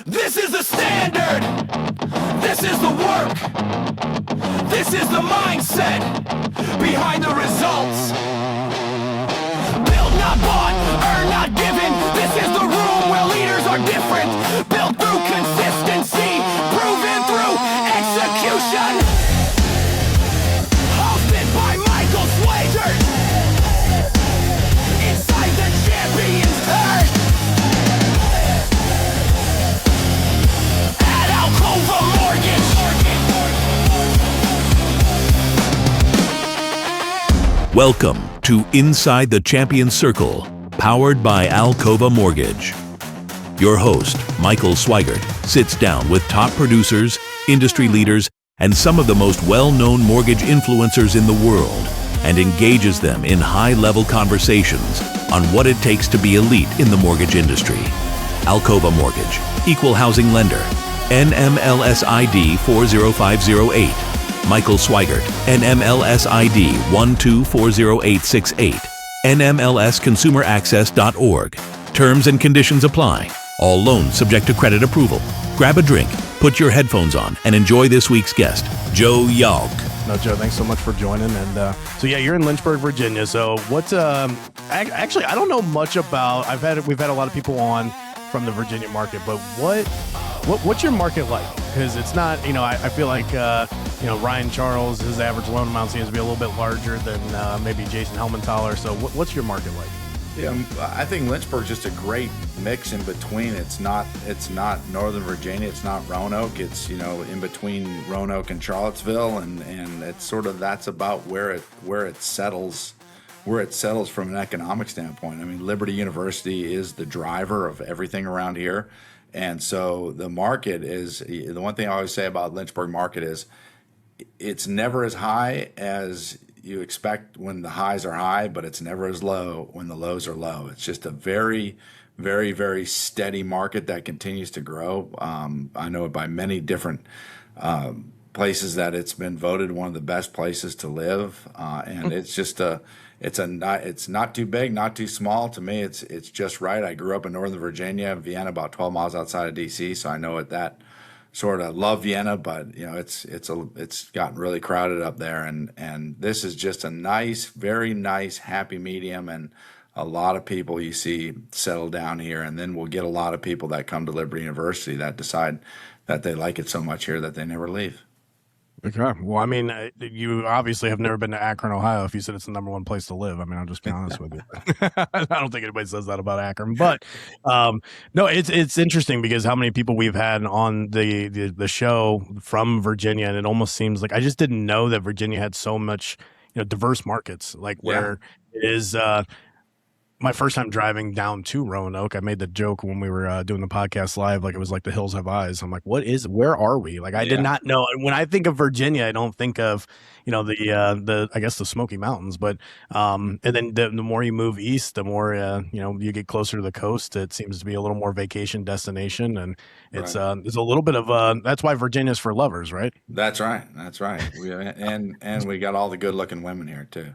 This is the standard. This is the work. This is the mindset behind the results. Built, not bought, earned, not given. This is the room where leaders are different. Built through consistency, proven through execution. Hosted by Michael Sweigert. Inside the champion's herd. At ALCOVA Mortgage. Welcome to Inside the Champion Circle, powered by ALCOVA Mortgage. Your host, Michael Sweigert, sits down with top producers, industry leaders, and some of the most well-known mortgage influencers in the world and engages them in high-level conversations on what it takes to be elite in the mortgage industry. ALCOVA Mortgage, Equal Housing Lender, NMLS ID 40508. Michael Sweigert, NMLS ID 1240868, NMLSconsumeraccess.org. Terms and conditions apply. All loans subject to credit approval. Grab a drink, put your headphones on, and enjoy this week's guest, Joe Jauch. No, Joe, thanks so much for joining. And so, you're in Lynchburg, Virginia. So what's actually, I don't know much about, we've had a lot of people on from the Virginia market, but what's your market like? Because it's not, I feel like, Ryan Charles, his average loan amount seems to be a little bit larger than maybe Jason Helmenthaler. So what's your market like? Yeah, I think Lynchburg's just a great mix in between. It's not Northern Virginia. It's not Roanoke. It's, in between Roanoke and Charlottesville. And it's sort of, that's about where it settles from an economic standpoint. I mean, Liberty University is the driver of everything around here. And so the market is, the one thing I always say about Lynchburg market is it's never as high as you expect when the highs are high, but it's never as low when the lows are low. It's just a very, very, very steady market that continues to grow. I know by many different places that it's been voted one of the best places to live, and it's just it's not too big, not too small. To me, it's just right. I grew up in Northern Virginia, Vienna, about 12 miles outside of D.C., so I know that sort of love Vienna, but it's gotten really crowded up there, and this is just a nice, very nice, happy medium, and a lot of people you see settle down here, and then we'll get a lot of people that come to Liberty University that decide that they like it so much here that they never leave. Okay. Well, I mean, you obviously have never been to Akron, Ohio. If you said it's the number one place to live, I mean, I'll just be honest with you. I don't think anybody says that about Akron, but no, it's interesting because how many people we've had on the show from Virginia, and it almost seems like I just didn't know that Virginia had so much, diverse markets, like where it is. My first time driving down to Roanoke, I made the joke when we were doing the podcast live, like it was like the hills have eyes. I'm like, where are we? Like, I did not know. And when I think of Virginia, I don't think of, the I guess the Smoky Mountains, but, and then the more you move east, the more, you get closer to the coast. It seems to be a little more vacation destination. And it's a little bit of, that's why Virginia's for lovers, right? That's right. And we got all the good looking women here too.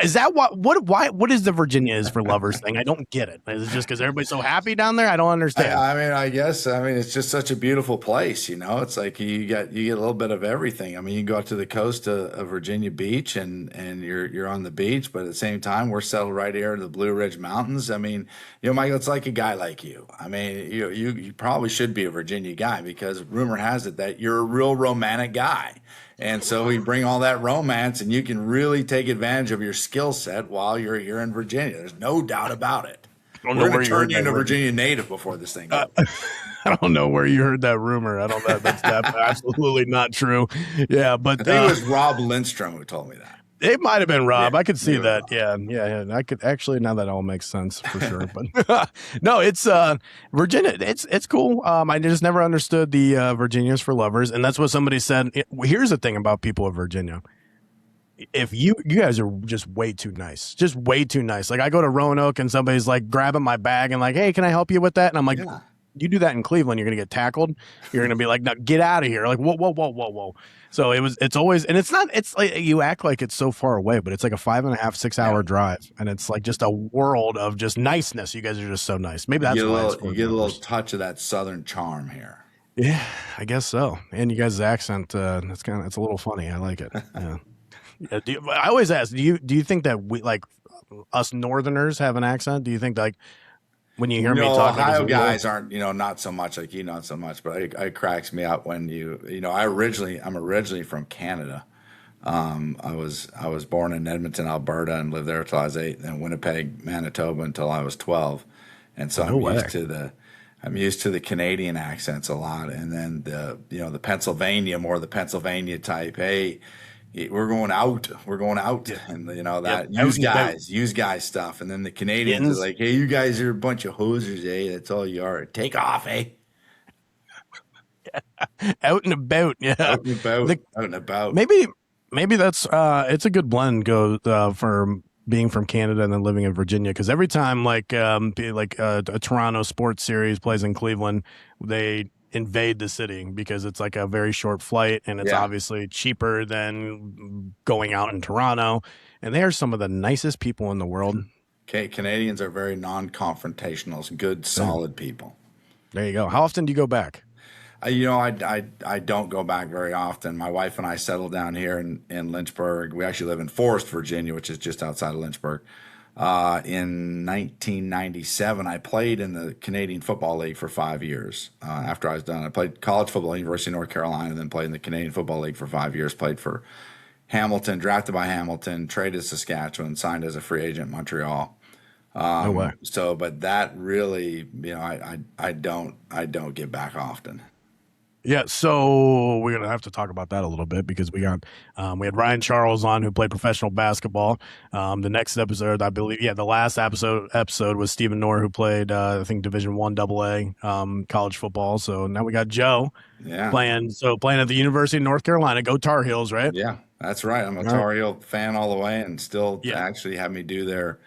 Is that what is the Virginia is for lovers thing? I don't get it. Is it just because everybody's so happy down there? I don't understand. I guess it's just such a beautiful place. It's like you get a little bit of everything. I mean, you go out to the coast of Virginia Beach and you're on the beach, but at the same time, we're settled right here in the Blue Ridge Mountains. I mean, Michael, it's like a guy like you. I mean, you probably should be a Virginia guy because rumor has it that you're a real romantic guy. And so we bring all that romance, and you can really take advantage of your skill set while you're here in Virginia. There's no doubt about it. We're going to turn you into a Virginia native before this thing goes. I don't know where you heard that rumor. That's absolutely not true. Yeah, but I think it was Rob Lindstrom who told me that. It might have been Rob. Yeah, I could see that. Yeah. I could actually, now that all makes sense for sure. But no, it's Virginia. It's cool. I just never understood the Virginia's for lovers. And that's what somebody said. Here's the thing about people of Virginia. If you guys are just way too nice, Like I go to Roanoke and somebody's like grabbing my bag and like, hey, can I help you with that? And I'm like, you do that in Cleveland, you're gonna get tackled. You're gonna be like, "No, get out of here!" Like, whoa, whoa, whoa, whoa, whoa. So it's always, and it's not. It's like you act like it's so far away, but it's like a 5.5, 6 hour drive, and it's like just a world of just niceness. You guys are just so nice. Maybe that's why You get a little touch of that Southern charm here. Yeah, I guess so. And you guys' accent, it's a little funny. I like it. Yeah. Yeah, I always ask, do you think that we like us Northerners have an accent? Do you think like when you hear me talk, like, Ohio guys aren't, not so much like you, not so much, but it cracks me up when I'm originally from Canada. I was born in Edmonton, Alberta, and lived there until I was 8, and Winnipeg, Manitoba until I was 12, and so I'm used to the Canadian accents a lot, and then the Pennsylvania type. Hey, we're going out, and that use guys stuff, and then the Canadians are like, hey, you guys are a bunch of hosers, eh? That's all you are. Take off, eh? Out and about, yeah. Out and about. Maybe that's it's a good blend for being from Canada and then living in Virginia, because every time a Toronto sports series plays in Cleveland, they invade the city because it's like a very short flight and it's obviously cheaper than going out in Toronto, and they are some of the nicest people in the world. Okay, Canadians are very non-confrontational, good, solid people. There you go. How often do you go back? I don't go back very often. My wife and I settled down here in Lynchburg. We actually live in Forest, Virginia, which is just outside of Lynchburg. In 1997, I played in the Canadian Football League for 5 years. After I was done, I played college football at the University of North Carolina, and then played in the Canadian Football League for 5 years. Played for Hamilton, drafted by Hamilton, traded to Saskatchewan, signed as a free agent in Montreal. No way. So, but that really, I don't get back often. Yeah, so we're gonna have to talk about that a little bit, because we had Ryan Charles on, who played professional basketball. The next episode, I believe, the last episode was Stephen Knorr, who played I think Division I AA college football. So now we got Joe playing at the University of North Carolina. Go Tar Heels, right? Yeah, that's right. I'm a Tar Heel fan all the way, and still actually have me do their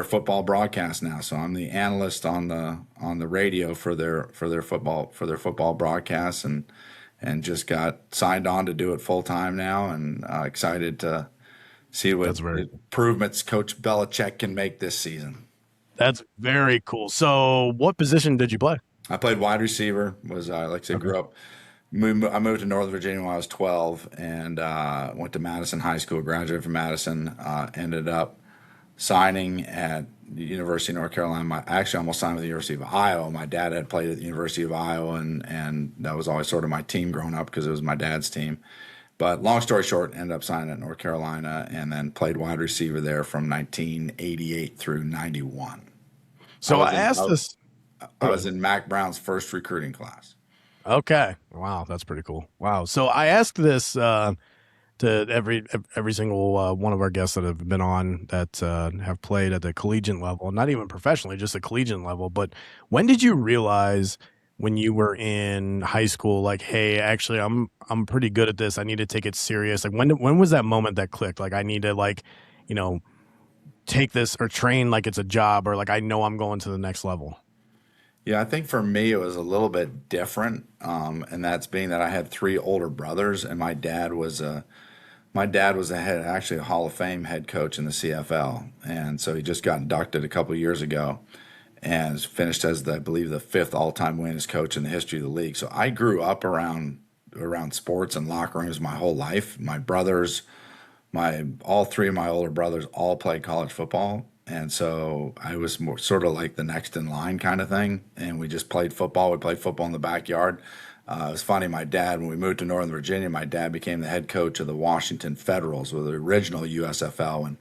football broadcast now. So I'm the analyst on the radio for their football broadcasts, and just got signed on to do it full time now, and excited to see what improvements Coach Belichick can make this season. That's very cool. So what position did you play? I played wide receiver. Grew up. I moved to Northern Virginia when I was 12, and went to Madison High School. Graduated from Madison. Ended up signing at the University of North Carolina. I actually almost signed with the University of Iowa. My dad had played at the University of Iowa, and that was always sort of my team growing up, because it was my dad's team. But long story short, ended up signing at North Carolina, and then played wide receiver there from 1988 through 91. So I was in Mac Brown's first recruiting class. Okay. Wow, that's pretty cool. Wow. So I asked this to every single one of our guests that have been on that have played at the collegiate level, not even professionally, just the collegiate level. But when did you realize, when you were in high school, like, hey, actually, I'm pretty good at this. I need to take it serious. Like, when was that moment that clicked? Like, I need to take this or train like it's a job, or like I know I'm going to the next level. Yeah, I think for me it was a little bit different, and that's being that I had 3 older brothers, and my dad was a Hall of Fame head coach in the CFL, and so he just got inducted a couple of years ago, and finished as I believe the 5th all-time winningest coach in the history of the league. So I grew up around sports and locker rooms my whole life. My brothers, all 3 of my older brothers all played college football. And so I was more sort of like the next in line kind of thing. And we just played football. We played football in the backyard. It was funny. My dad, when we moved to Northern Virginia, my dad became the head coach of the Washington Federals, with the original USFL. And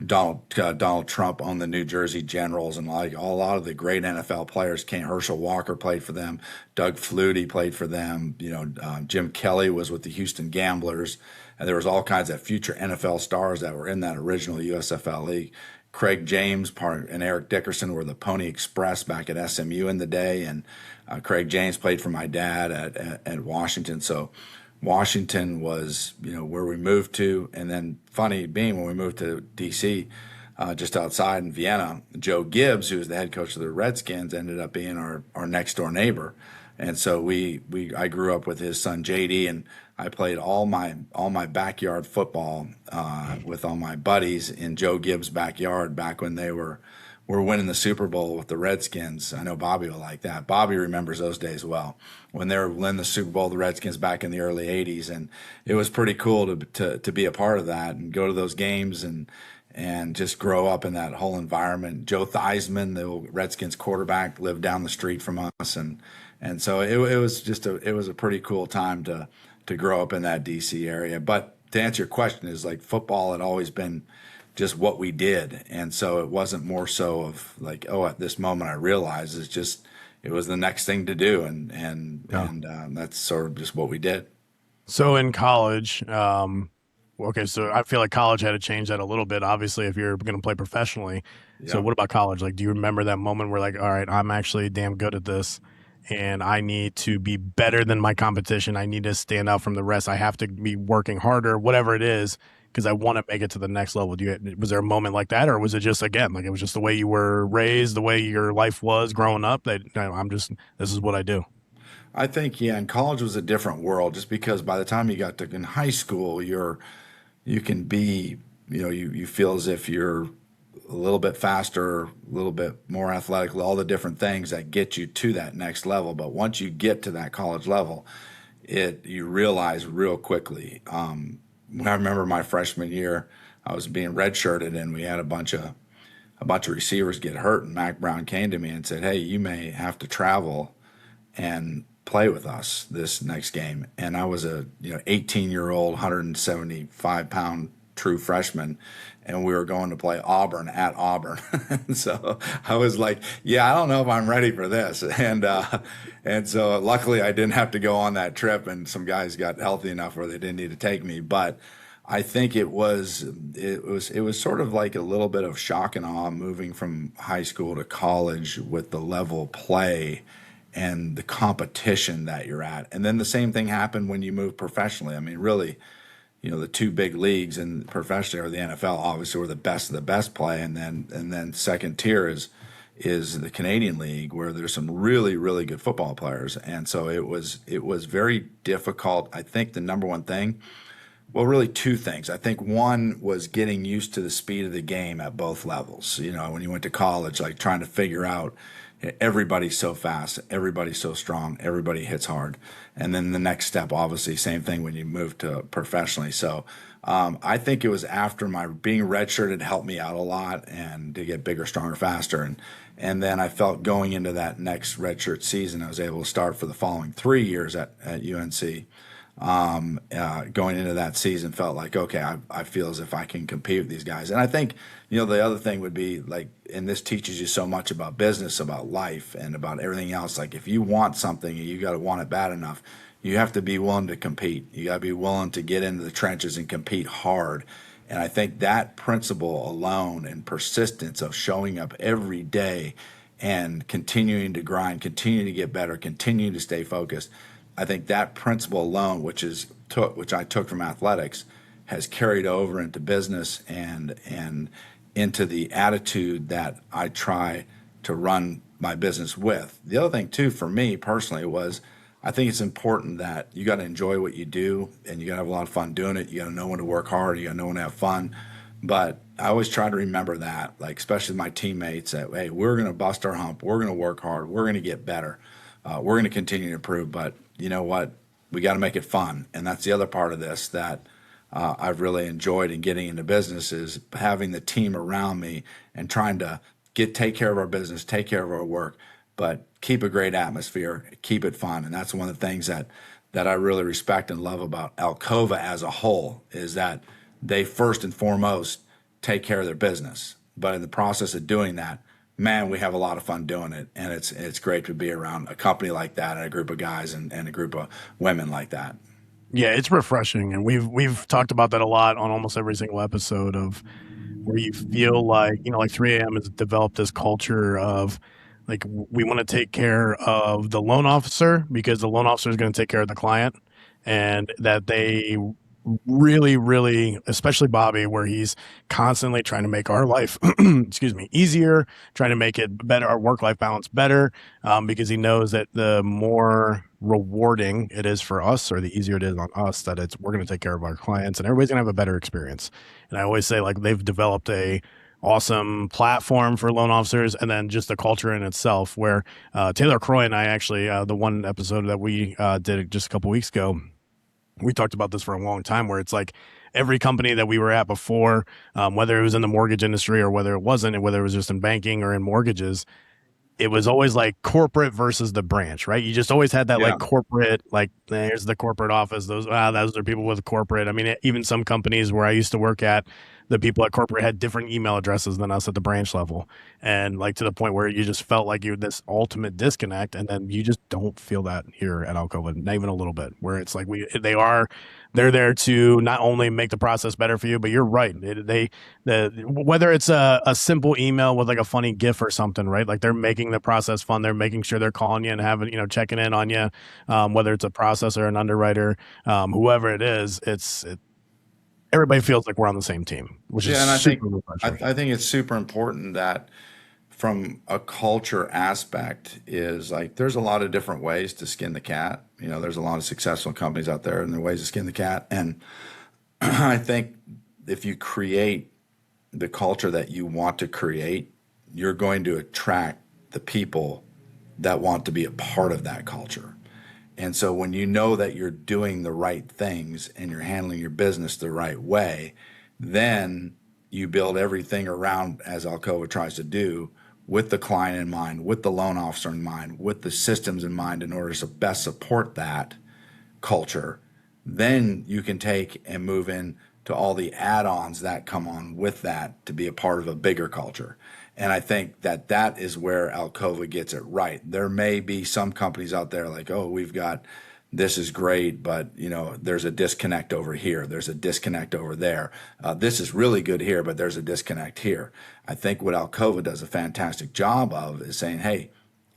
Donald Trump owned the New Jersey Generals, and a lot of the great NFL players came. Herschel Walker played for them. Doug Flutie played for them. Jim Kelly was with the Houston Gamblers. And there was all kinds of future NFL stars that were in that original USFL league. Craig James and Eric Dickerson were the Pony Express back at SMU in the day, and Craig James played for my dad at Washington. So Washington was where we moved to, and then funny being when we moved to DC, just outside in Vienna. Joe Gibbs, who was the head coach of the Redskins, ended up being our next door neighbor. And so I grew up with his son JD, and I played all my backyard football with all my buddies in Joe Gibbs' backyard back when they were winning the Super Bowl with the Redskins. I know Bobby will like that. Bobby remembers those days well when they were winning the Super Bowl, the Redskins back in the early '80s, and it was pretty cool to be a part of that and go to those games and just grow up in that whole environment. Joe Theismann, the old Redskins quarterback, lived down the street from us, and so it was a pretty cool time to grow up in that DC area. But to answer your question, is like football had always been just what we did, and so it wasn't more so of like, oh, at this moment I realize it was the next thing to do, and that's sort of just what we did. So in college, okay, so I feel like college had to change that a little bit, obviously, if you're going to play professionally. Yeah. So what about college? Like, do you remember that moment where like, all right, I'm actually damn good at this and I need to be better than my competition. I need to stand out from the rest. I have to be working harder, whatever it is, because I want to make it to the next level. Was there a moment like that, or was it just, again, like it was just the way you were raised, the way your life was growing up, that this is what I do? I think, yeah, and college was a different world, just because by the time you got to in high school, you can be, you feel as if you're a little bit faster, a little bit more athletic, all the different things that get you to that next level. But once you get to that college level, you realize real quickly. I remember my freshman year, I was being redshirted, and we had a bunch of receivers get hurt, and Mac Brown came to me and said, "Hey, you may have to travel and play with us this next game." And I was a 18-year-old, 175-pound true freshman, and we were going to play Auburn at Auburn. So I was like, yeah, I don't know if I'm ready for this. And so luckily I didn't have to go on that trip, and some guys got healthy enough where they didn't need to take me. But I think it was sort of like a little bit of shock and awe moving from high school to college with the level of play and the competition that you're at. And then the same thing happened when you move professionally. I mean, really, the two big leagues in professionally are the NFL, obviously, where the best of the best play, and then second tier is the Canadian League, where there's some really, really good football players. And so it was very difficult. I think the number one thing, well, really two things. I think one was getting used to the speed of the game at both levels. When you went to college, like trying to figure out, everybody's so fast, everybody's so strong, everybody hits hard. And then the next step, obviously, same thing when you move to professionally. So I think it was after my being redshirted helped me out a lot, and to get bigger, stronger, faster. And then I felt going into that next redshirt season, I was able to start for the following 3 years at UNC. Going into that season, felt like, okay, I feel as if I can compete with these guys. And I think, the other thing would be like, and this teaches you so much about business, about life, and about everything else. Like, if you want something, you got to want it bad enough. You have to be willing to compete. You got to be willing to get into the trenches and compete hard. And I think that principle alone, and persistence of showing up every day and continuing to grind, continuing to get better, continuing to stay focused, I think that principle alone, which I took from athletics, has carried over into business and into the attitude that I try to run my business with. The other thing too, for me personally, was I think it's important that you got to enjoy what you do, and you got to have a lot of fun doing it. You got to know when to work hard. You got to know when to have fun. But I always try to remember that, like, especially my teammates, that, hey, we're going to bust our hump. We're going to work hard. We're going to get better. We're going to continue to improve. But you know what? We got to make it fun. And that's the other part of this that I've really enjoyed in getting into business, is having the team around me and trying to take care of our business, take care of our work, but keep a great atmosphere, keep it fun. And that's one of the things that I really respect and love about ALCOVA as a whole, is that they first and foremost take care of their business. But in the process of doing that, man, we have a lot of fun doing it. And it's great to be around a company like that, and a group of guys and a group of women like that. Yeah, it's refreshing, and we've talked about that a lot on almost every single episode, of where you feel like, like 3AM has developed this culture of, like, we want to take care of the loan officer because the loan officer is going to take care of the client, and that they really, really, especially Bobby, where he's constantly trying to make our life, excuse me, easier, trying to make it better, our work-life balance better, because he knows that the more rewarding it is for us, or the easier it is on us, that we're going to take care of our clients, and everybody's going to have a better experience. And I always say, like, they've developed a awesome platform for loan officers, and then just the culture in itself, where Taylor Croy and I actually, the one episode that we did just a couple weeks ago, we talked about this for a long time, where it's like every company that we were at before, whether it was in the mortgage industry or whether it wasn't, and whether it was just in banking or in mortgages, it was always like corporate versus the branch, right? You just always had that like corporate, like there's the corporate office. Those are people with corporate. I mean, even some companies where I used to work at, the people at corporate had different email addresses than us at the branch level. And like to the point where you just felt like you had this ultimate disconnect. And then you just don't feel that here at Alcova, not even a little bit, where it's like they're there to not only make the process better for you, but you're right. Whether it's a simple email with like a funny GIF or something, right? Like they're making the process fun. They're making sure they're calling you and having, checking in on you, whether it's a processor, an underwriter, whoever it is, everybody feels like we're on the same team, which is and I think it's super important that from a culture aspect is like there's a lot of different ways to skin the cat. There's a lot of successful companies out there and there are ways to skin the cat. And I think if you create the culture that you want to create, you're going to attract the people that want to be a part of that culture. And so when you know that you're doing the right things and you're handling your business the right way, then you build everything around, as Alcova tries to do, with the client in mind, with the loan officer in mind, with the systems in mind in order to best support that culture. Then you can take and move in to all the add-ons that come on with that to be a part of a bigger culture. And I think that is where Alcova gets it right. There may be some companies out there like, oh, this is great, but there's a disconnect over here. There's a disconnect over there. This is really good here, but there's a disconnect here. I think what Alcova does a fantastic job of is saying, hey,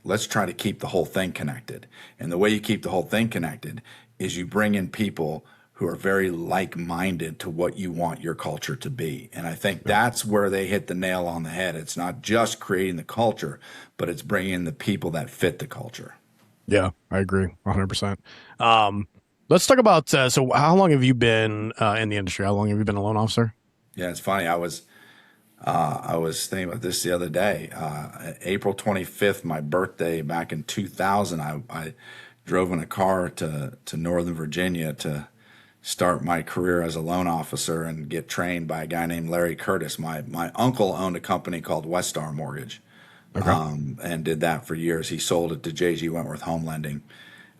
let's try to keep the whole thing connected. And the way you keep the whole thing connected is you bring in people who are very like-minded to what you want your culture to be. And I think that's where they hit the nail on the head. It's not just creating the culture, but it's bringing in the people that fit the culture. Yeah, I agree 100%. Let's talk about, so how long have you been in the industry? How long have you been a loan officer? Yeah, it's funny. I was thinking about this the other day. April 25th, my birthday back in 2000, I drove in a car to Northern Virginia to start my career as a loan officer and get trained by a guy named Larry Curtis. My uncle owned a company called Westar Mortgage, and did that for years. He sold it to J.G. Wentworth Home Lending.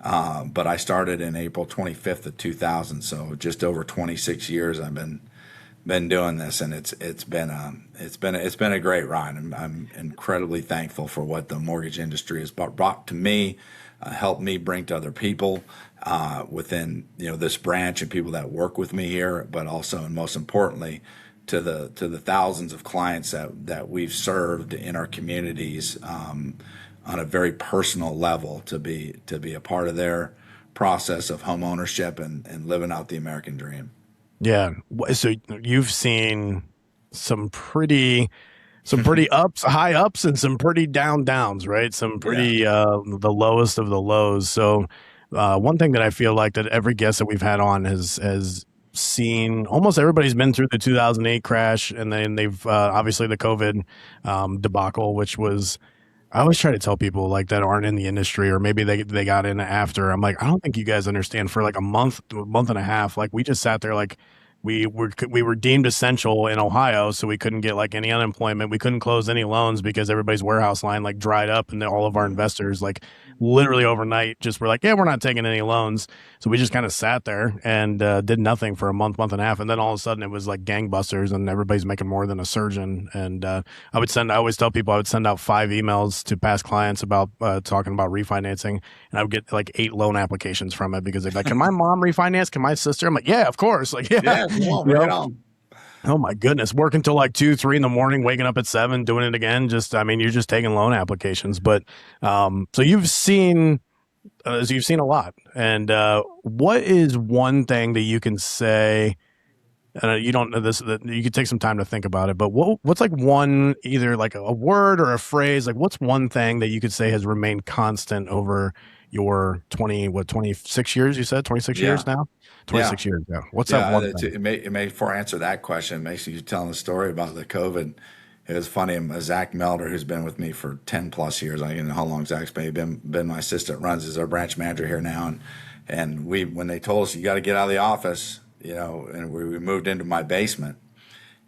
But I started in April 25th of 2000, so just over 26 years I've been doing this, and it's been a great ride. I'm incredibly thankful for what the mortgage industry has brought to me, helped me bring to other people within this branch and people that work with me here, but also and most importantly to the thousands of clients that we've served in our communities on a very personal level to be a part of their process of home ownership and living out the American dream. Yeah. So you've seen some pretty high ups and some pretty downs, right? Some pretty, the lowest of the lows. So, one thing that I feel like that every guest that we've had on has seen, almost everybody's been through the 2008 crash, and then they've, obviously the COVID, debacle, which was, I always try to tell people like that aren't in the industry, or maybe they got in after. I'm like, I don't think you guys understand. For like a month and a half, like we just sat there, like we were deemed essential in Ohio, so we couldn't get like any unemployment. We couldn't close any loans because everybody's warehouse line like dried up, and all of our investors like literally overnight just were like, yeah, we're not taking any loans. So we just kind of sat there and did nothing for a month and a half, and then all of a sudden it was like gangbusters, and everybody's making more than a surgeon. And I always tell people I would send out 5 emails to past clients about talking about refinancing, and I would get like 8 loan applications from it, because they'd be like, can my mom refinance? Can my sister? I'm like, yeah, of course. Like, yeah. Right on. Oh my goodness. Working till like 2, 3 in the morning, waking up at 7, doing it again. You're just taking loan applications. But, so you've seen So you've seen a lot. And what is one thing that you can say? You don't know this. That you could take some time to think about it. But what's like one, either like a word or a phrase? Like what's one thing that you could say has remained constant over your 26 years? You said 26 Yeah. years now. Yeah. 26 years ago. What's that Yeah, one thing? it may before I answer that question, it makes you telling the story about the COVID. It was funny. Zach Melder, who's been with me for 10 plus years, I don't know how long Zach's been my assistant, runs is our branch manager here now, and we when they told us you got to get out of the office, and we moved into my basement,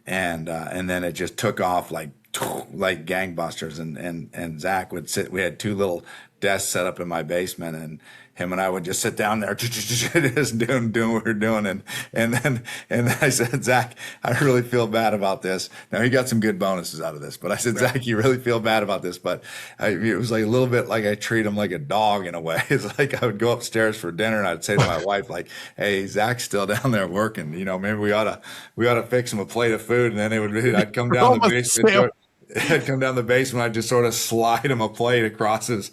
and then it just took off like gangbusters, and Zach would sit. We had two little desks set up in my basement, and him and I would just sit down there just doing what we're doing, and I said, Zach, I really feel bad about this. Now he got some good bonuses out of this, but I said, Zach, you really feel bad about this, but it was like a little bit like I treat him like a dog in a way. It's like I would go upstairs for dinner and I'd say to my wife, like, hey, Zach's still down there working. Maybe we ought to fix him a plate of food, and then I'd come down the basement. I'd come down the basement. I'd just sort of slide him a plate across his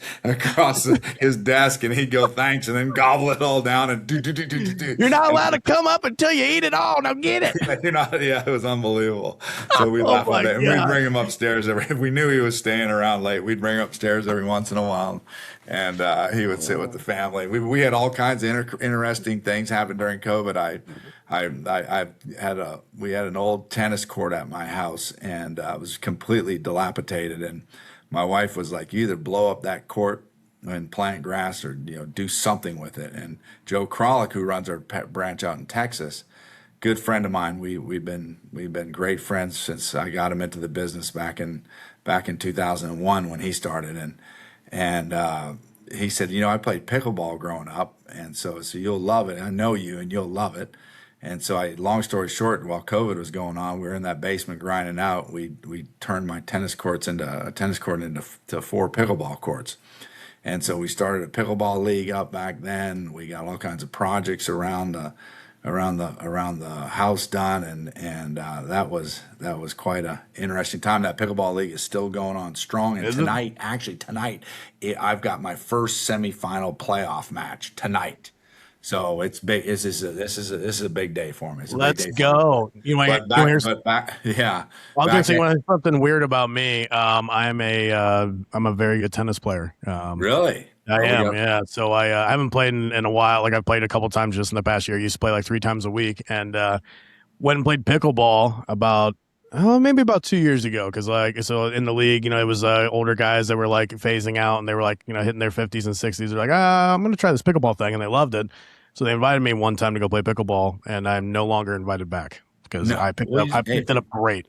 desk, and he'd go thanks, and then gobble it all down and do. You're not allowed to come up until you eat it all. Now get it. Yeah, it was unbelievable. So we laugh on it, and we'd bring him upstairs if we knew he was staying around late. We'd bring him upstairs every once in a while, and he would sit with the family. We had all kinds of interesting things happen during COVID. We had an old tennis court at my house, and it was completely dilapidated. And my wife was like, "You either blow up that court and plant grass, or do something with it." And Joe Kralik, who runs our branch out in Texas, good friend of mine. We've been great friends since I got him into the business back in 2001 when he started, and he said, I played pickleball growing up, and so you'll love it. I know you, and you'll love it. And so long story short, while COVID was going on, we were in that basement grinding out. We turned my tennis court into 4 pickleball courts. And so we started a pickleball league up back then. We got all kinds of projects around the house done, and that was quite a interesting time. That pickleball league is still going on strong. And tonight, I've got my first semifinal playoff match tonight. So it's big. This is a big day for me. Let's go. Yeah. I was going to say something weird about me. I'm a very good tennis player. Really? I am, yeah. So I haven't played in a while. Like I've played a couple times just in the past year. I used to play like 3 times a week, and went and played pickleball maybe about 2 years ago. Because so in the league, it was older guys that were like phasing out, and they were like hitting their 50s and 60s. They're like, I'm going to try this pickleball thing, and they loved it. So they invited me one time to go play pickleball, and I'm no longer invited back because I picked it up great.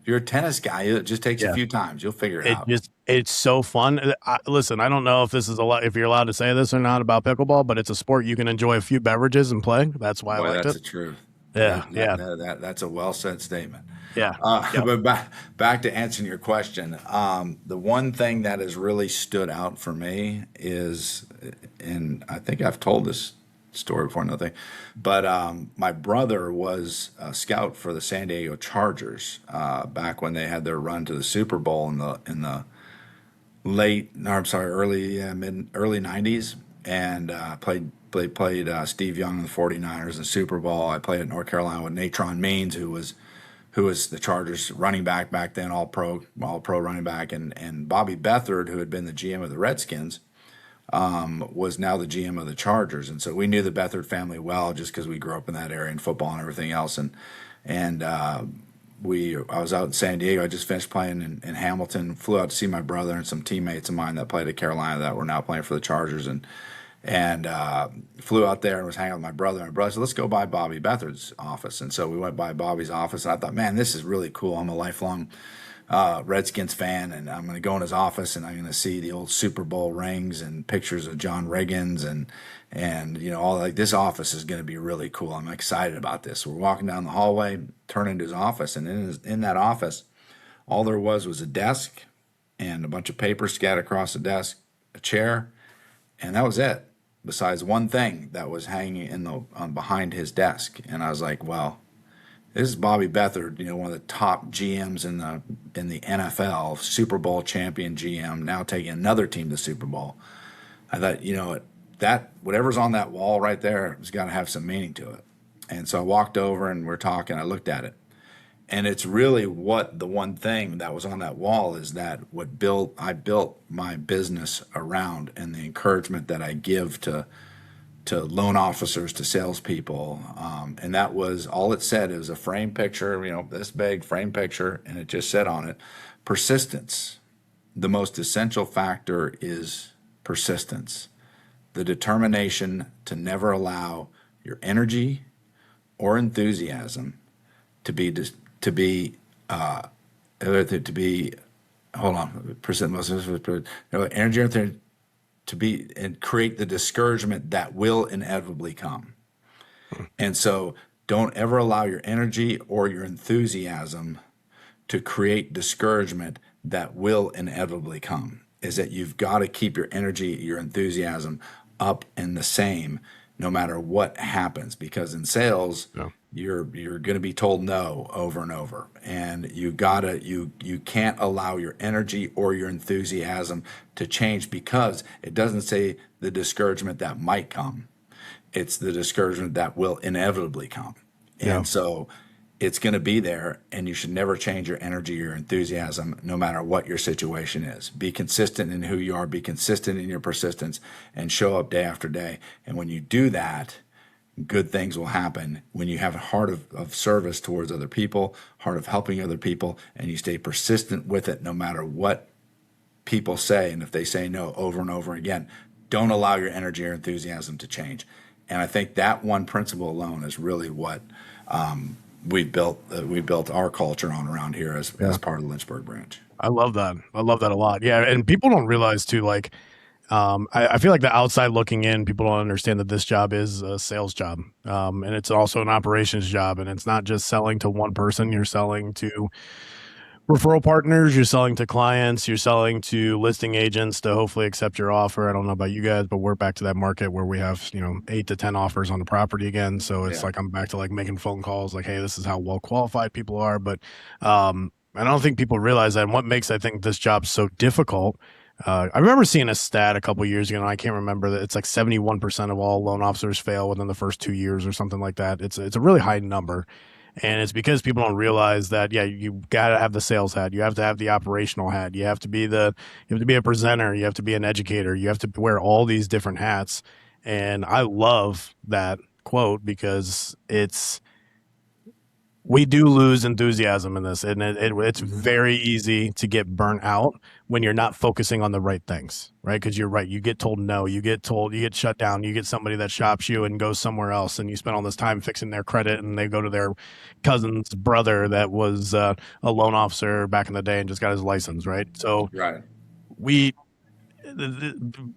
You're a tennis guy. It just takes a few times. You'll figure it out. It's so fun. Listen, I don't know if this is if you're allowed to say this or not about pickleball, but it's a sport you can enjoy a few beverages and play. That's why I liked it. That's the truth. Yeah, That's a well said statement. Yeah. But back to answering your question, the one thing that has really stood out for me is, and I think I've told this story before, nothing, but my brother was a scout for the San Diego Chargers back when they had their run to the Super Bowl in the early 90s, and played Steve Young and the 49ers in the Super Bowl. I played at North Carolina with Natron Means, who was the Chargers running back back then, all pro running back, and Bobby Beathard, who had been the GM of the Redskins, was now the GM of the Chargers. And so we knew the Beathard family well, just because we grew up in that area in football and everything else. I was out in San Diego. I just finished playing in Hamilton, flew out to see my brother and some teammates of mine that played at Carolina that were now playing for the Chargers, and flew out there and was hanging out with my brother. My brother said, let's go by Bobby Beathard's office. And so we went by Bobby's office, and I thought, man, this is really cool. I'm a lifelong Redskins fan, and I'm going to go in his office, and I'm going to see the old Super Bowl rings and pictures of John Riggins, and all like this office is going to be really cool. I'm excited about this. We're walking down the hallway, turn into his office, and in that office, all there was a desk and a bunch of papers scattered across the desk, a chair, and that was it. Besides one thing that was hanging behind his desk, and I was like, well, this is Bobby Beathard, one of the top GMs in the NFL, Super Bowl champion GM, now taking another team to the Super Bowl. I thought, that whatever's on that wall right there has got to have some meaning to it. And so I walked over and we're talking. I looked at it, and it's really what the one thing that was on that wall is that I built my business around, and the encouragement that I give to loan officers, to salespeople, and that was all it said. It was a frame picture, this big frame picture, and it just said on it, persistence. The most essential factor is persistence, the determination to never allow your energy or enthusiasm to be hold on, energy to be and create the discouragement that will inevitably come. And so don't ever allow your energy or your enthusiasm to create discouragement that will inevitably come. Is that you've got to keep your energy, your enthusiasm up and the same no matter what happens, because in sales, you're going to be told no over and over, and you can't allow your energy or your enthusiasm to change, because it doesn't say the discouragement that might come, it's the discouragement that will inevitably come. And so it's going to be there, and you should never change your energy or enthusiasm no matter what your situation is. Be consistent in who you are, be consistent in your persistence, and show up day after day. And when you do that, good things will happen. When you have a heart of service towards other people, heart of helping other people, and you stay persistent with it no matter what people say. And if they say no over and over again, don't allow your energy or enthusiasm to change. And I think that one principle alone is really what we built our culture on around here as part of the Lynchburg branch. I love that. I love that a lot. Yeah. And people don't realize too, like, I feel like the outside looking in, people don't understand that this job is a sales job. And it's also an operations job, and it's not just selling to one person. You're selling to referral partners, you're selling to clients, you're selling to listing agents to hopefully accept your offer. I don't know about you guys, but we're back to that market where we have, 8 to 10 offers on the property again. So it's like, I'm back to like making phone calls like, hey, this is how well qualified people are. But I don't think people realize that. And what makes, I think, this job so difficult, I remember seeing a stat a couple of years ago, and I can't remember that it's like 71% of all loan officers fail within the first 2 years or something like that. It's a really high number. And it's because people don't realize that, you got to have the sales hat. You have to have the operational hat. You have to be a presenter. You have to be an educator. You have to wear all these different hats. And I love that quote because we do lose enthusiasm in this, and it's very easy to get burnt out when you're not focusing on the right things, right? Because you're right. You get told no, you get shut down, you get somebody that shops you and goes somewhere else, and you spend all this time fixing their credit, and they go to their cousin's brother that was a loan officer back in the day and just got his license, right? So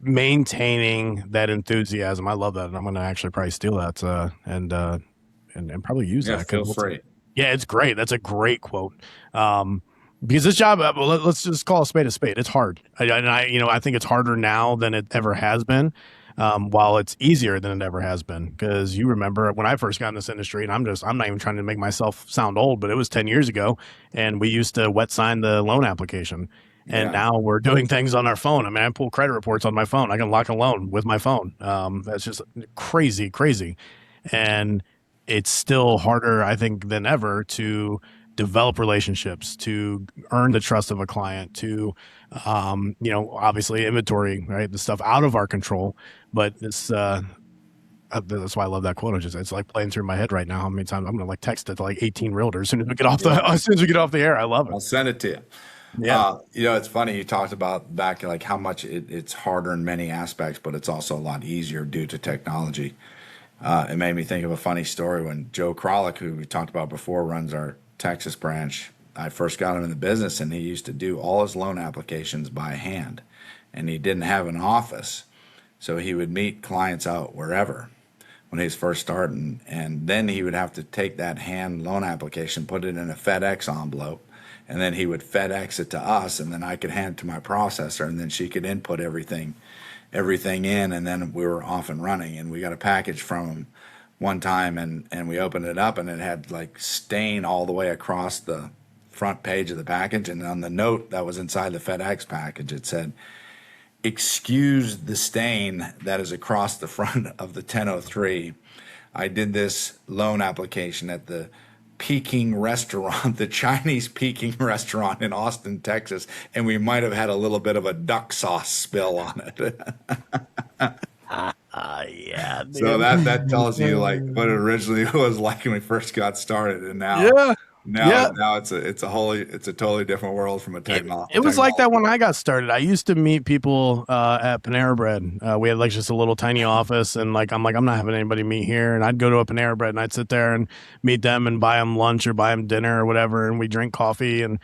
maintaining that enthusiasm, I love that, and I'm going to actually probably steal that and probably use that. Feel free. Yeah, it's great. That's a great quote. Because this job, let's just call a spade a spade. It's hard. I think it's harder now than it ever has been, while it's easier than it ever has been. Because you remember when I first got in this industry, and I'm not even trying to make myself sound old, but it was 10 years ago, and we used to wet sign the loan application. And now we're doing things on our phone. I mean, I pull credit reports on my phone. I can lock a loan with my phone. That's just crazy. And it's still harder, I think, than ever to develop relationships, to earn the trust of a client, to, obviously inventory, right? The stuff out of our control. But it's, that's why I love that quote. It's like playing through my head right now. How many times I'm going to text it to like 18 realtors as soon as we get off the air. I love it. I'll send it to you. Yeah. It's funny. You talked about back, like how much it's harder in many aspects, but it's also a lot easier due to technology. It made me think of a funny story when Joe Krolick, who we talked about before, runs our Texas branch. I first got him in the business, and he used to do all his loan applications by hand, and he didn't have an office, so he would meet clients out wherever when he was first starting, and then he would have to take that hand loan application, put it in a FedEx envelope, and then he would FedEx it to us, and then I could hand it to my processor, and then she could input everything in, and then we were off and running. And we got a package from him one time, and we opened it up, and it had like stain all the way across the front page of the package. And on the note that was inside the FedEx package, it said, excuse the stain that is across the front of the 1003. I did this loan application at the Peking restaurant, the Chinese Peking restaurant in Austin, Texas, and we might have had a little bit of a duck sauce spill on it. Yeah. So that tells you like what it originally was like when we first got started, and now it's a totally different world from a technology. It was like that when I got started. I used to meet people at Panera Bread. We had like just a little tiny office, and I'm not having anybody meet here. And I'd go to a Panera Bread and I'd sit there and meet them and buy them lunch or buy them dinner or whatever, and we drink coffee. And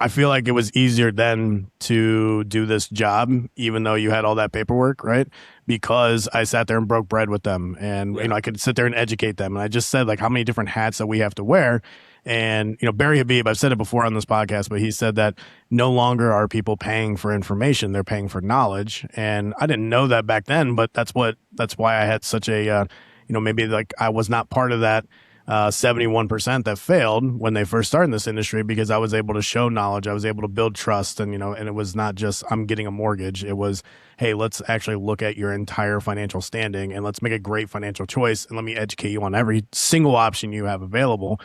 I feel like it was easier then to do this job, even though you had all that paperwork, right? Because I sat there and broke bread with them, and I could sit there and educate them. And I just said like how many different hats that we have to wear. And Barry Habib, I've said it before on this podcast, but he said that no longer are people paying for information; they're paying for knowledge. And I didn't know that back then, but that's why I had such a maybe like I was not part of that 71% that failed when they first started in this industry, because I was able to show knowledge. I was able to build trust. And, and it was not just I'm getting a mortgage. It was, hey, let's actually look at your entire financial standing and let's make a great financial choice. And let me educate you on every single option you have available.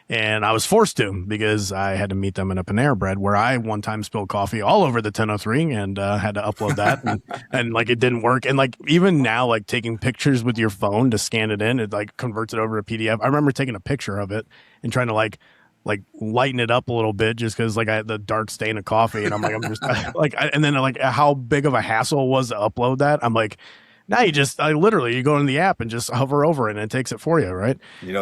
And I was forced to, because I had to meet them in a Panera Bread where I one time spilled coffee all over the 1003 and had to upload that and like it didn't work. And like even now, like taking pictures with your phone to scan it in, it like converts it over to PDF. I remember taking a picture of it and trying to like lighten it up a little bit just because like I had the dark stain of coffee, and I'm just and then like how big of a hassle it was to upload that. I'm like, now you go in the app and just hover over it and it takes it for you, right? These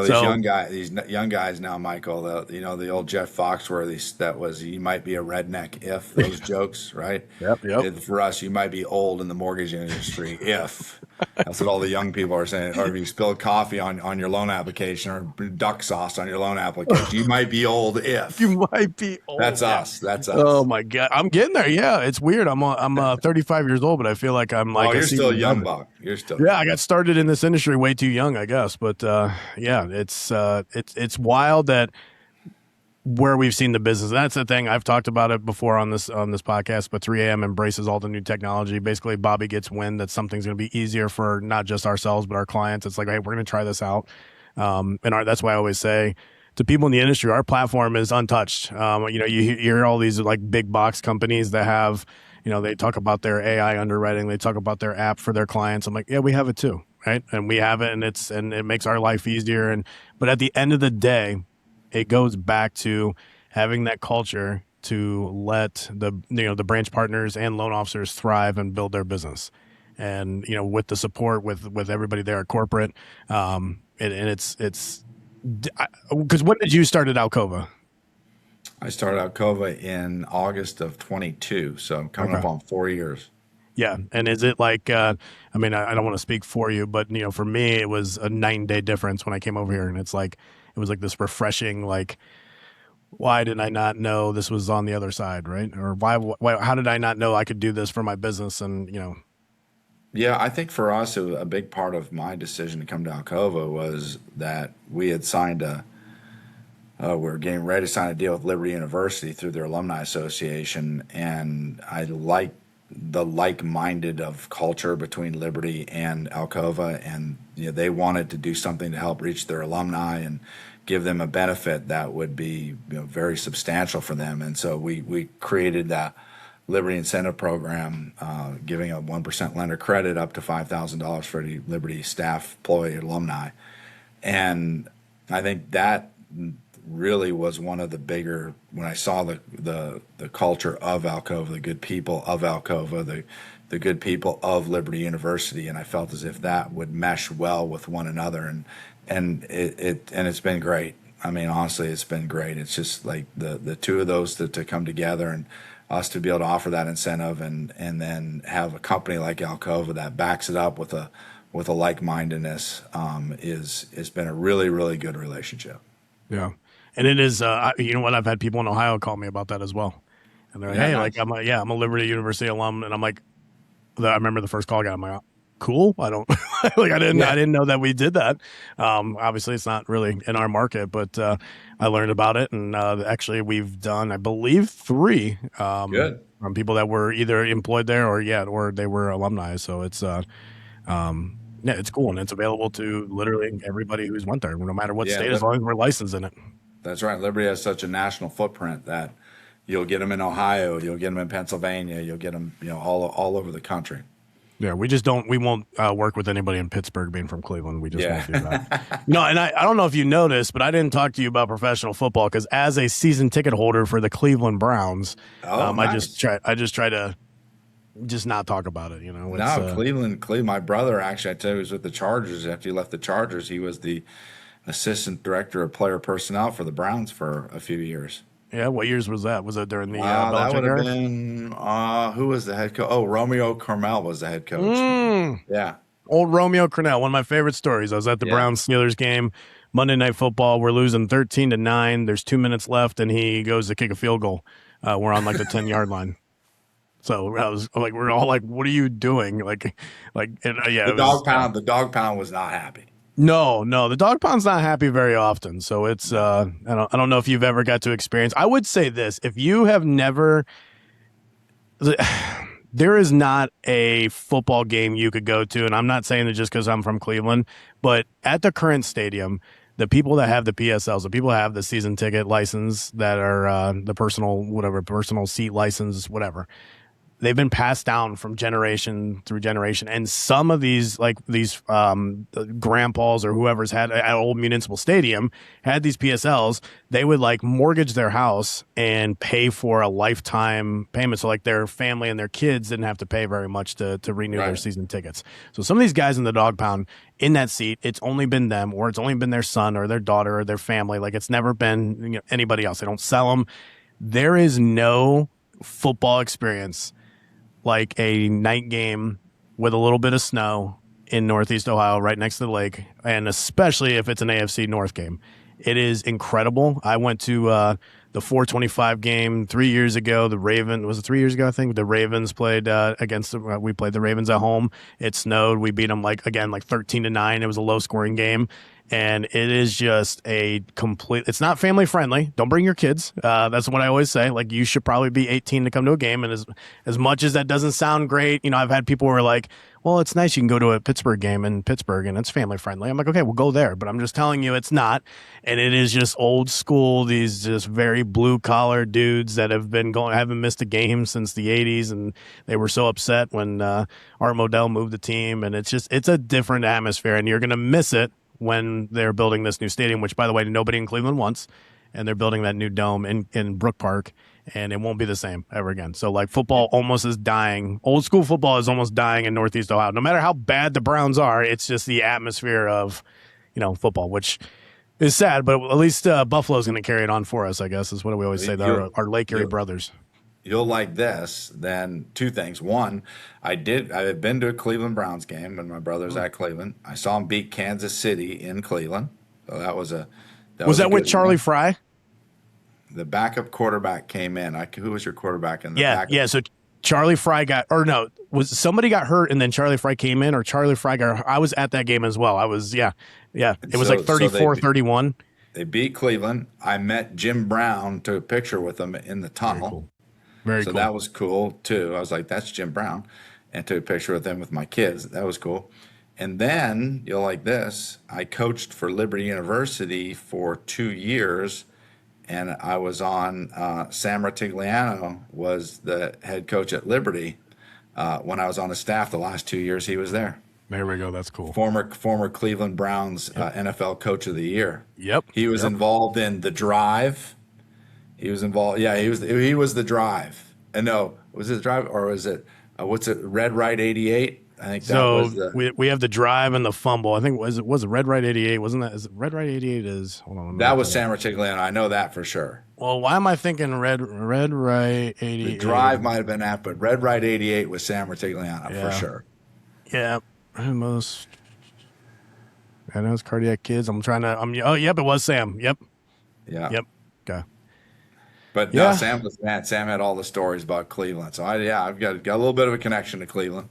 young guys now, Michael, the old Jeff Foxworthy, that was, you might be a redneck if, those jokes, right? Yep. For us, you might be old in the mortgage industry if. That's what all the young people are saying. Or if you spilled coffee on your loan application or duck sauce on your loan application, you might be old if. You might be old. That's us. Oh my God. I'm getting there. Yeah. It's weird. I'm 35 years old, but I feel like I'm like, you're still young, Buck. You're still young. I got started in this industry way too young, I guess. But it's wild that where we've seen the business. And that's the thing. I've talked about it before on this podcast, but 3AM embraces all the new technology. Basically, Bobby gets wind that something's going to be easier for not just ourselves, but our clients. It's like, hey, we're going to try this out. That's why I always say to people in the industry, our platform is untouched. You hear all these like big box companies that have, they talk about their AI underwriting. They talk about their app for their clients. I'm like, yeah, we have it too. Right. And we have it, and it makes our life easier. But at the end of the day, it goes back to having that culture to let the branch partners and loan officers thrive and build their business. And, with the support with everybody there at corporate. It's because when did you start at ALCOVA? I started ALCOVA in August of 22. So I'm coming up on 4 years. Yeah. And is it like, I don't want to speak for you, but, for me, it was a 9-day difference when I came over here. And it was like this refreshing, like, why did I not know this was on the other side, right? Or how did I not know I could do this for my business? And, Yeah, I think for us, a big part of my decision to come to ALCOVA was that we had signed we were getting ready to sign a deal with Liberty University through their alumni association. And I like the like-minded of culture between Liberty and ALCOVA, and they wanted to do something to help reach their alumni and give them a benefit that would be very substantial for them. And so we created that Liberty incentive program, giving a 1% lender credit up to $5,000 for the Liberty staff, employee, alumni. And I think that really was one of the bigger, when I saw the culture of ALCOVA, the good people of ALCOVA, the good people of Liberty University, and I felt as if that would mesh well with one another, and it's been great. I mean, honestly, it's been great. It's just like the two of those to come together, and us to be able to offer that incentive, and then have a company like ALCOVA that backs it up with a like-mindedness, has been a really, really good relationship. Yeah. And it is, I've had people in Ohio call me about that as well. And they're like, hey, nice. I'm a Liberty University alum. And I'm like, I remember the first call I got, I'm like, cool. I don't like. I didn't know that we did that. Obviously, it's not really in our market, but I learned about it, and actually, we've done, I believe, 3 Good. from people that were either employed there or they were alumni. So it's yeah, it's cool, and it's available to literally everybody who's went there, no matter what Yeah, state, as long as we're licensed in it. that's right. Liberty has such a national footprint that you'll get them in Ohio, you'll get them in Pennsylvania, you'll get them, all over the country. Yeah, we won't work with anybody in Pittsburgh being from Cleveland. We just won't do Yeah. that. And I don't know if you noticed, but I didn't talk to you about professional football because as a season ticket holder for the Cleveland Browns, Oh, I nice. just try to just not talk about it. No, Cleveland. My brother actually, I tell you, was with the Chargers. After he left the Chargers, he was the assistant director of player personnel for the Browns for a few years. Yeah, what years was that? Was it during the That Belichick would have era? been who was the head coach? Oh, Romeo Carmel was the head coach. Yeah, Old Romeo Cornell, one of my favorite stories. I was at the Yeah. Browns Steelers game, Monday Night Football. We're losing 13-9. There's 2 minutes left, and he goes to kick a field goal. We're on like the 10-yard line. So I was like, we're all like, "What are you doing?" Yeah. the dog pound. The dog pound was not happy. No, the dog pound's not happy very often. So it's I don't know if you've ever got to experience. I would say this: if you have never, there is not a football game you could go to, and I'm not saying it just because I'm from Cleveland, but at the current stadium, the people that have the PSLs, the people that have the season ticket license, that are the personal seat license, whatever. They've been passed down from generation through generation. And some of these grandpas or whoever's had at old municipal stadium had these PSLs. They would like mortgage their house and pay for a lifetime payment. So like their family and their kids didn't have to pay very much to renew their Right. season tickets. So some of these guys in the dog pound in that seat, it's only been them, or it's only been their son or their daughter or their family. Like it's never been anybody else. They don't sell them. There is no football experience like a night game with a little bit of snow in Northeast Ohio, right next to the lake, and especially if it's an AFC North game. It is incredible. I went to the 425 game 3 years ago. Was it 3 years ago? I think the Ravens played we played the Ravens at home. It snowed. We beat them like 13-9. It was a low scoring game. And it is just it's not family friendly. Don't bring your kids. That's what I always say. Like, you should probably be 18 to come to a game. And as much as that doesn't sound great, I've had people who are like, well, it's nice you can go to a Pittsburgh game in Pittsburgh and it's family friendly. I'm like, okay, we'll go there. But I'm just telling you, it's not. And it is just old school, these just very blue collar dudes that haven't missed a game since the 80s. And they were so upset when Art Modell moved the team. And it's a different atmosphere, and you're going to miss it when they're building this new stadium, which, by the way, nobody in Cleveland wants, and they're building that new dome in Brook Park, and it won't be the same ever again. So, like, football almost is dying. Old school football is almost dying in Northeast Ohio. No matter how bad the Browns are, it's just the atmosphere of, football, which is sad, but at least Buffalo's going to carry it on for us, I guess, is what we always say. Our Lake Erie brothers. You'll like this. Then 2 things. One, I had been to a Cleveland Browns game when my brother's at Cleveland. I saw him beat Kansas City in Cleveland. So that was a Was that with Charlie Fry? The backup quarterback came in. Who was your quarterback in the backup? Yeah. So Charlie Fry was somebody got hurt and then Charlie Fry came in, or Charlie Fry got hurt? I was at that game as well. I was, yeah. It was like 34-31. They beat Cleveland. I met Jim Brown, took a picture with him in the tunnel. Very cool. So that was cool too. I was like, that's Jim Brown. And took a picture with him with my kids. That was cool. And then you'll like this. I coached for Liberty University for 2 years, and I was on Sam Ratigliano was the head coach at Liberty when I was on the staff the last 2 years he was there. There we go. That's cool. Former Cleveland Browns NFL Coach of the Year. Yep. He was involved in the drive. He was involved. Yeah, he was the drive. And no, was it the drive or was it what's it? Red Right 88. I think that was the. We have the drive and the fumble. I think was it Red Right 88? Wasn't that? Is it Red Right 88? Is hold on. That was Sam Ratigliano. I know that for sure. Well, why am I thinking Red Right 88? The drive might have been that, but Red Right 88 was Sam Ratigliano for sure. Yeah, most. I know it's Cardiac Kids. I'm trying to. Oh, yep, it was Sam. Yep. Yeah. Yep. Okay. But no, Sam was mad. Sam had all the stories about Cleveland. So I've got a little bit of a connection to Cleveland.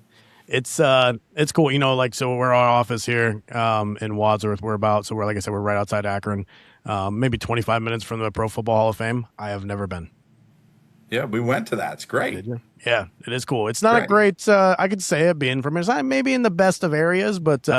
It's cool. You know, like, so we're our office here in Wadsworth. So we're, like I said, we're right outside Akron, maybe 25 minutes from the Pro Football Hall of Fame. I have never been. Yeah, we went to that. It's great. Did you? Yeah, it is cool. It's not a Great. great, I could say it being from, it's not maybe in the best of areas, but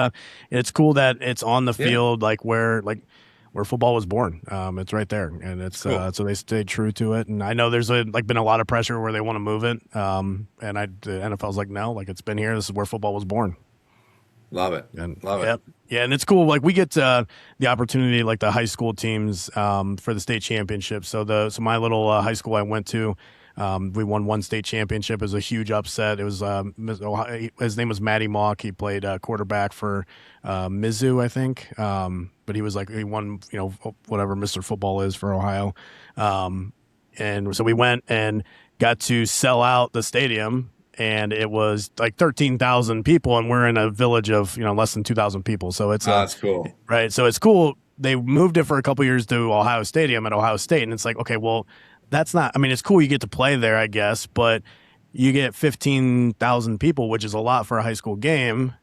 it's cool that it's on the Yeah. field, where football was born. It's right there, and it's Cool. so they stayed true to it. And I know there's been a lot of pressure where they want to move it, and the NFL's like, no, like, it's been here. This is where football was born. Love it. And Love yep. it. Yeah, and it's cool. Like, we get the opportunity, like the high school teams, for the state championship. So my little high school I went to, we won one state championship. It was a huge upset. It was his name was Matty Mock. He played quarterback for Mizzou, I think. But he won, whatever Mr. Football is for Ohio. And so we went and got to sell out the stadium. And it was like 13,000 people, and we're in a village of less than 2,000 people. So it's That's cool. right. So it's cool. They moved it for a couple years to Ohio Stadium at Ohio State, and it's like, okay, well, that's not. I mean, it's cool you get to play there, I guess, but you get 15,000 people, which is a lot for a high school game.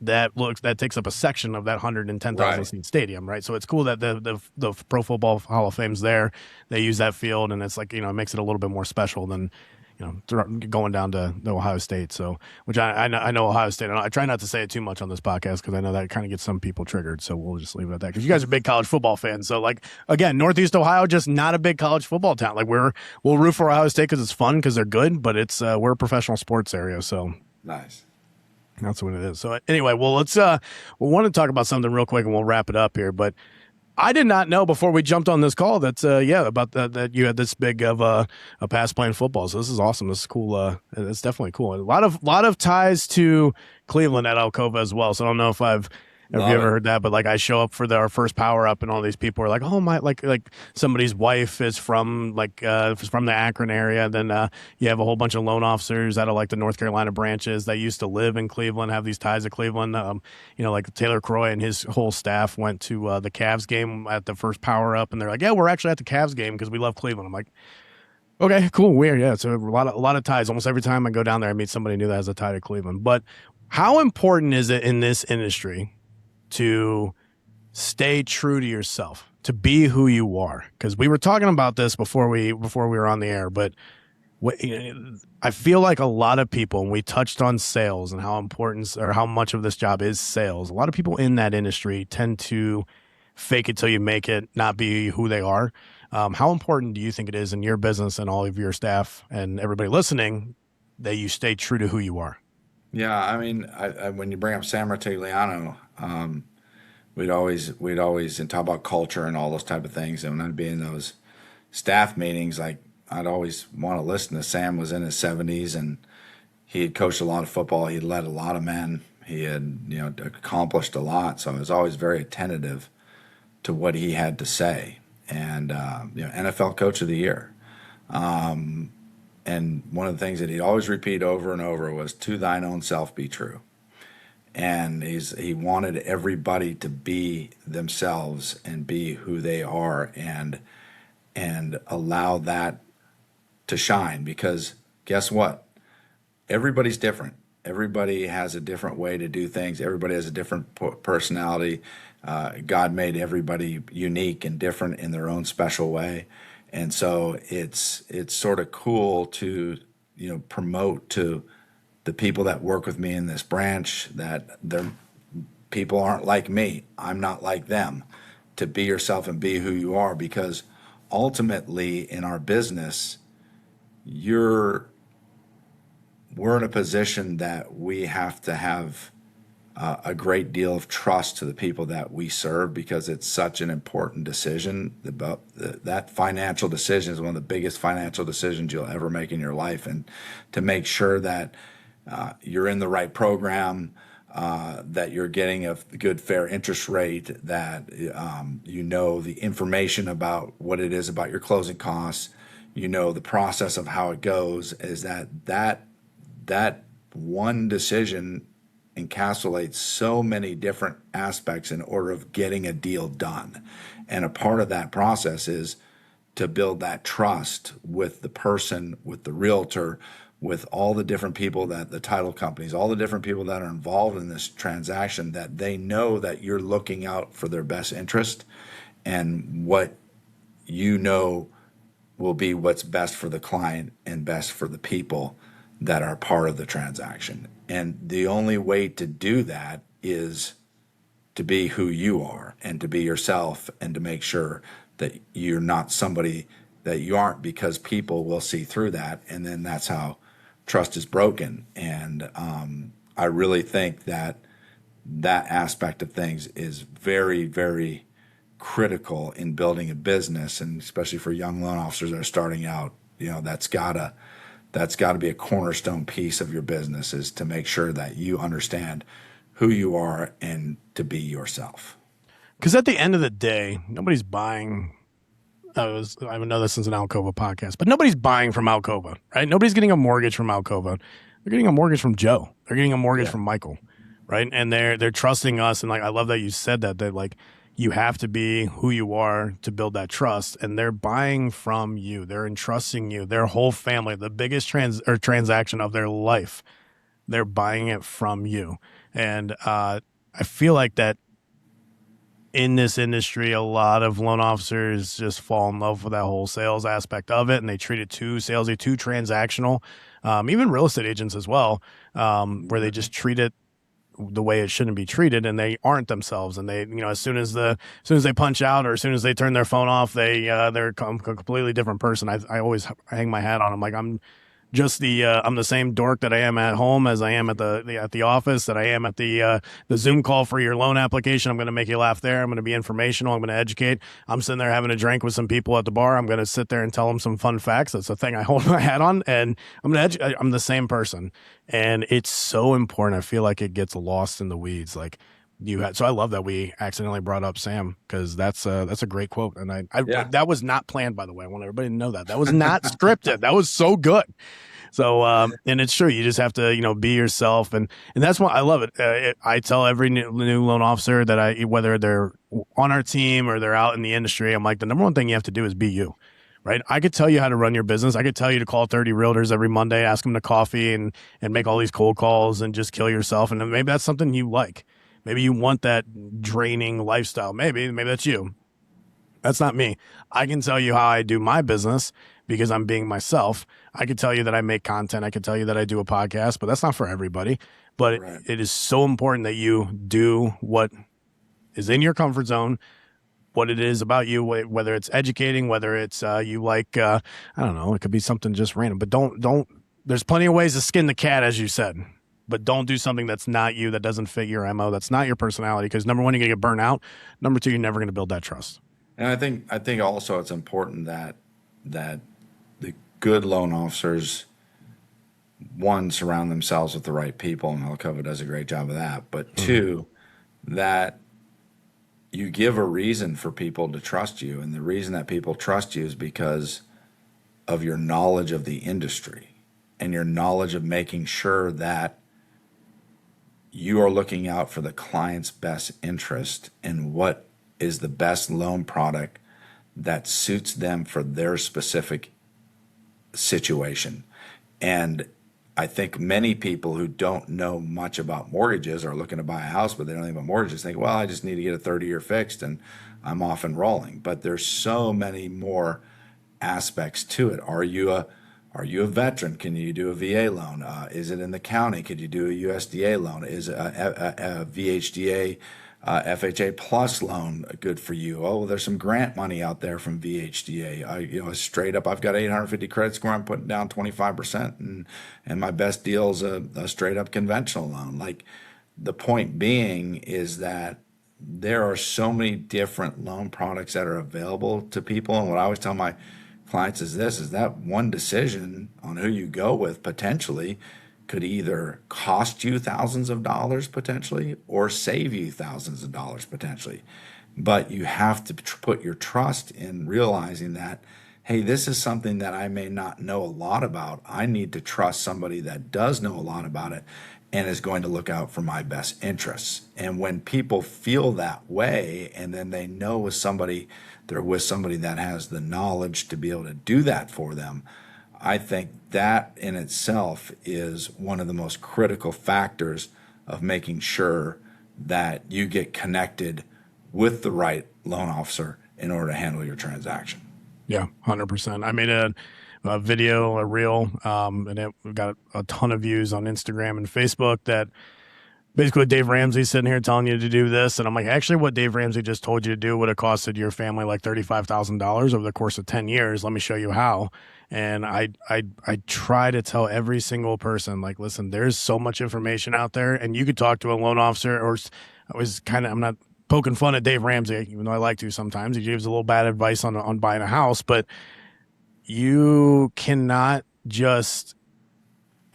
That takes up a section of that 110,000 Right. seat stadium, right? So it's cool that the Pro Football Hall of Fame's there. They use that field, and it's like, it makes it a little bit more special than going down to Ohio State. So, which I know Ohio State. I try not to say it too much on this podcast because I know that kind of gets some people triggered. So we'll just leave it at that, because you guys are big college football fans. So, like, again, Northeast Ohio, just not a big college football town. Like, we'll root for Ohio State because it's fun, because they're good, but it's we're a professional sports area. So Nice. that's what it is. So anyway, well, we want to talk about something real quick, and we'll wrap it up here. But I did not know before we jumped on this call that about that you had this big of a past playing football. So this is awesome. This is cool. It's definitely cool. A lot of ties to Cleveland at ALCOVA as well. So I don't know if you ever heard that, but like, I show up for our first power up, and all these people are like, oh my, like somebody's wife is from from the Akron area. Then you have a whole bunch of loan officers out of like the North Carolina branches that used to live in Cleveland, have these ties to Cleveland. Like Taylor Croy and his whole staff went to the Cavs game at the first power up, and they're like, yeah, we're actually at the Cavs game because we love Cleveland. I'm like, okay, cool, weird, yeah. So a lot of ties. Almost every time I go down there, I meet somebody new that has a tie to Cleveland. But how important is it in this industry to stay true to yourself, to be who you are? Because we were talking about this before we were on the air, but I feel like a lot of people, and we touched on sales and how important or how much of this job is sales. A lot of people in that industry tend to fake it till you make it, not be who they are. How important do you think it is in your business and all of your staff and everybody listening that you stay true to who you are? Yeah, I mean, I when you bring up Sam Ratigliano, we'd always and talk about culture and all those type of things. And when I'd be in those staff meetings, like, I'd always want to listen to Sam. Was in his 70s, and he had coached a lot of football. He had led a lot of men. He had accomplished a lot. So I was always very attentive to what he had to say. And NFL Coach of the Year. And one of the things that he'd always repeat over and over was, to thine own self be true. And he wanted everybody to be themselves and be who they are, and allow that to shine, because guess what? Everybody's different. Everybody has a different way to do things. Everybody has a different personality. God made everybody unique and different in their own special way. And so it's sort of cool to promote to the people that work with me in this branch that their people aren't like me. I'm not like them. To be yourself and be who you are, because ultimately in our business, we're in a position that we have to have a great deal of trust to the people that we serve, because it's such an important decision. About that financial decision is one of the biggest financial decisions you'll ever make in your life, and to make sure that you're in the right program, that you're getting a good fair interest rate, that the information about what it is about your closing costs, the process of how it goes, is that one decision encapsulates so many different aspects in order of getting a deal done. And a part of that process is to build that trust with the person, with the realtor, with all the different people, that the title companies, all the different people that are involved in this transaction, that they know that you're looking out for their best interest and what you know will be what's best for the client and best for the people that are part of the transaction. And the only way to do that is to be who you are and to be yourself, and to make sure that you're not somebody that you aren't, because people will see through that. And then that's how trust is broken. And I really think that that aspect of things is very, very critical in building a business, and especially for young loan officers that are starting out. That's gotta be a cornerstone piece of your business, is to make sure that you understand who you are and to be yourself. Because at the end of the day, nobody's buying. I know this is an ALCOVA podcast, but nobody's buying from ALCOVA, right? Nobody's getting a mortgage from ALCOVA. They're getting a mortgage from Joe. They're getting a mortgage from Michael, right? And they're trusting us. And I love that you said that you have to be who you are to build that trust. And they're buying from you. They're entrusting you, their whole family, the biggest transaction of their life. They're buying it from you. And I feel like that in this industry, a lot of loan officers just fall in love with that whole sales aspect of it, and they treat it too salesy, too transactional. Even real estate agents as well, where they just treat it the way it shouldn't be treated, and they aren't themselves. And they, as soon as they punch out, or as soon as they turn their phone off, they're a completely different person. I always hang my hat on them. Like, I'm the same dork that I am at home as I am at the office, that I am at the Zoom call for your loan application. I'm going to make you laugh there. I'm going to be informational. I'm going to educate. I'm sitting there having a drink with some people at the bar. I'm going to sit there and tell them some fun facts. That's the thing I hold my hat on, and I'm the same person. And it's so important. I feel like it gets lost in the weeds. Like, so I love that we accidentally brought up Sam, because that's a great quote. And that was not planned, by the way. I want everybody to know that was not scripted. That was so good. So, and it's true. You just have to, be yourself. And that's why I love it. I tell every new loan officer that whether they're on our team or they're out in the industry, I'm like, the number one thing you have to do is be you. Right. I could tell you how to run your business. I could tell you to call 30 realtors every Monday, ask them to coffee and make all these cold calls and just kill yourself. And maybe that's something you like. Maybe you want that draining lifestyle. Maybe that's you. That's not me. I can tell you how I do my business because I'm being myself. I could tell you that I make content. I could tell you that I do a podcast, but that's not for everybody. But right. It is so important that you do what is in your comfort zone, what it is about you, whether it's educating, whether it's you like, I don't know, it could be something just random. But don't. There's plenty of ways to skin the cat, as you said. But don't do something that's not you, that doesn't fit your MO, that's not your personality. Because number one, you're going to get burnt out. Number two, you're never going to build that trust. And I think also it's important that the good loan officers, one, surround themselves with the right people, and ALCOVA does a great job of that. But two, that you give a reason for people to trust you, and the reason that people trust you is because of your knowledge of the industry and your knowledge of making sure that you are looking out for the client's best interest and what is the best loan product that suits them for their specific situation. And I think many people who don't know much about mortgages are looking to buy a house, but they don't know about mortgages, think, well, I just need to get a 30-year fixed and I'm off and rolling. But there's so many more aspects to it. Are you a veteran? Can you do a VA loan? Is it in the county? Could you do a USDA loan? Is a VHDA FHA plus loan good for you? Oh, there's some grant money out there from VHDA. Straight up, I've got 850 credit score. I'm putting down 25%, and my best deal is a straight up conventional loan. Like, the point being is that there are so many different loan products that are available to people. And what I always tell my clients is that one decision on who you go with potentially could either cost you thousands of dollars potentially or save you thousands of dollars potentially. But you have to put your trust in realizing that, hey, this is something that I may not know a lot about. I need to trust somebody that does know a lot about it and is going to look out for my best interests. And when people feel that way, and then they know they're with somebody that has the knowledge to be able to do that for them, I think that in itself is one of the most critical factors of making sure that you get connected with the right loan officer in order to handle your transaction. Yeah, 100%. I made a video, a reel, and it got a ton of views on Instagram and Facebook that basically Dave Ramsey sitting here telling you to do this. And I'm like, actually, what Dave Ramsey just told you to do would have costed your family like $35,000 over the course of 10 years. Let me show you how. And I try to tell every single person, like, listen, there's so much information out there, and you could talk to a loan officer. Or I'm not poking fun at Dave Ramsey, even though I like to sometimes. He gives a little bad advice on buying a house, but you cannot just